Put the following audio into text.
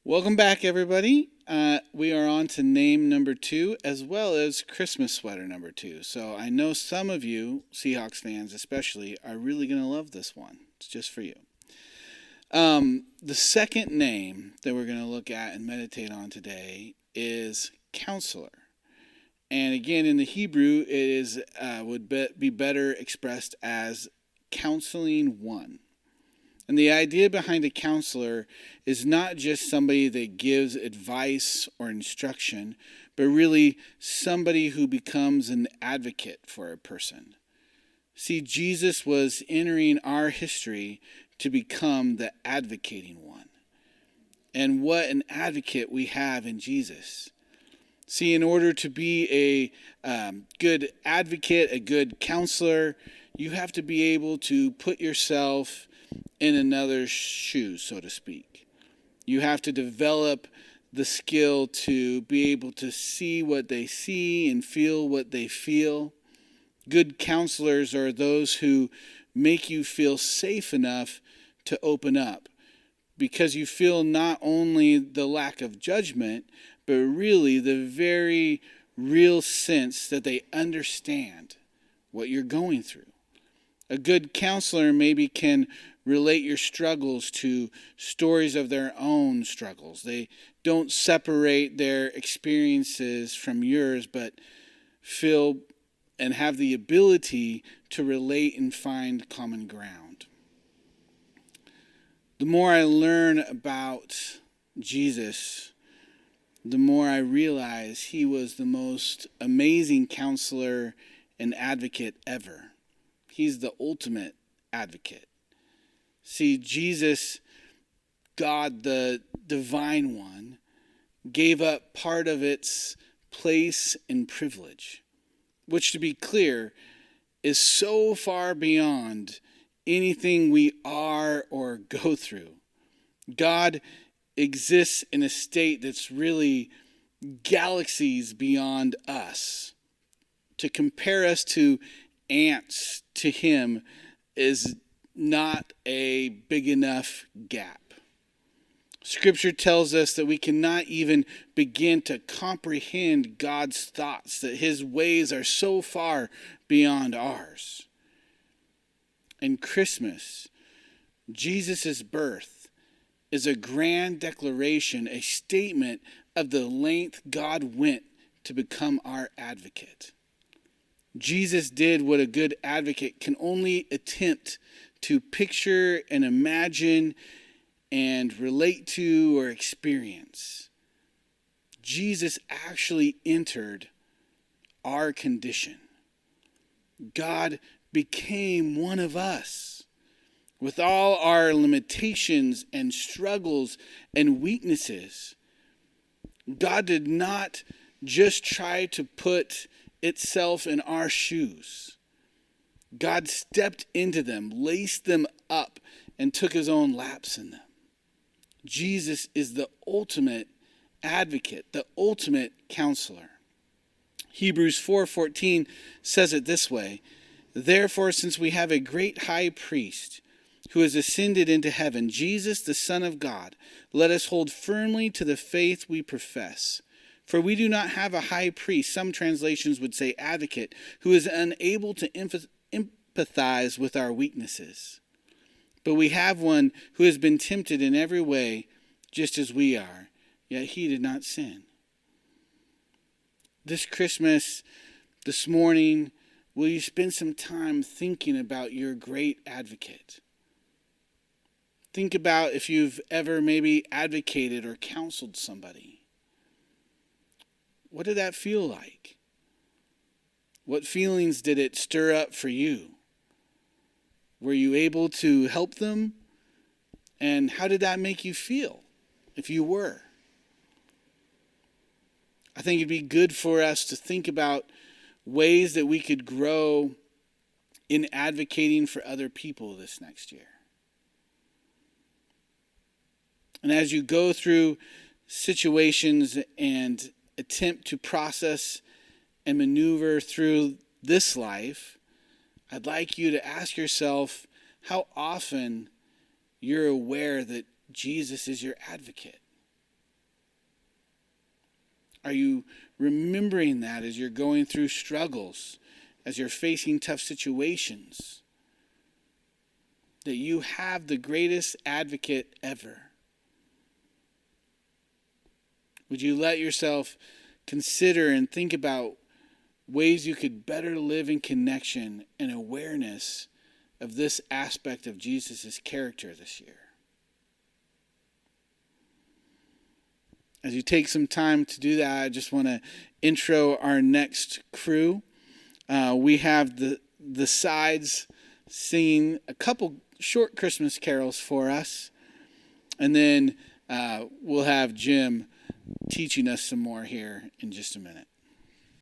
Welcome back, everybody. We are on to name number 2 as well as Christmas sweater number 2. So I know some of you, Seahawks fans especially, are really going to love this one. It's just for you. The second name that we're going to look at and meditate on today is Counselor. And again, in the Hebrew, would be better expressed as Counseling One. And the idea behind a counselor is not just somebody that gives advice or instruction, but really somebody who becomes an advocate for a person. See, Jesus was entering our history to become the advocating one. And what an advocate we have in Jesus. See, in order to be a good advocate, a good counselor, you have to be able to put yourself in another's shoes, so to speak. You have to develop the skill to be able to see what they see and feel what they feel. Good counselors are those who make you feel safe enough to open up, because you feel not only the lack of judgment, but really the very real sense that they understand what you're going through. A good counselor maybe can relate your struggles to stories of their own struggles. They don't separate their experiences from yours, but feel and have the ability to relate and find common ground. The more I learn about Jesus, the more I realize he was the most amazing counselor and advocate ever. He's the ultimate advocate. See, Jesus, God, the divine one, gave up part of its place and privilege, which, to be clear, is so far beyond anything we are or go through. God exists in a state that's really galaxies beyond us. To compare us to ants to him is not a big enough gap. Scripture tells us that we cannot even begin to comprehend God's thoughts, that his ways are so far beyond ours. And Christmas, Jesus' birth, is a grand declaration, a statement of the length God went to become our advocate. Jesus did what a good advocate can only attempt to picture and imagine and relate to or experience. Jesus actually entered our condition. God became one of us with all our limitations and struggles and weaknesses. God did not just try to put itself in our shoes. God stepped into them, laced them up, and took his own laps in them. Jesus is the ultimate advocate, the ultimate counselor. Hebrews 4:14 says it this way: "Therefore, since we have a great high priest who has ascended into heaven, Jesus, the Son of God, let us hold firmly to the faith we profess. For we do not have a high priest," some translations would say advocate, "who is unable to empathize with our weaknesses. But we have one who has been tempted in every way, just as we are, yet he did not sin." This Christmas, this morning, will you spend some time thinking about your great advocate? Think about if you've ever maybe advocated or counseled somebody. What did that feel like? What feelings did it stir up for you? Were you able to help them? And how did that make you feel if you were? I think it'd be good for us to think about ways that we could grow in advocating for other people this next year. And as you go through situations and attempt to process and maneuver through this life, I'd like you to ask yourself how often you're aware that Jesus is your advocate. Are you remembering that as you're going through struggles, as you're facing tough situations? That you have the greatest advocate ever. Would you let yourself consider and think about ways you could better live in connection and awareness of this aspect of Jesus' character this year? As you take some time to do that, I just want to intro our next crew. We have the sides singing a couple short Christmas carols for us. And then we'll have Jim teaching us some more here in just a minute.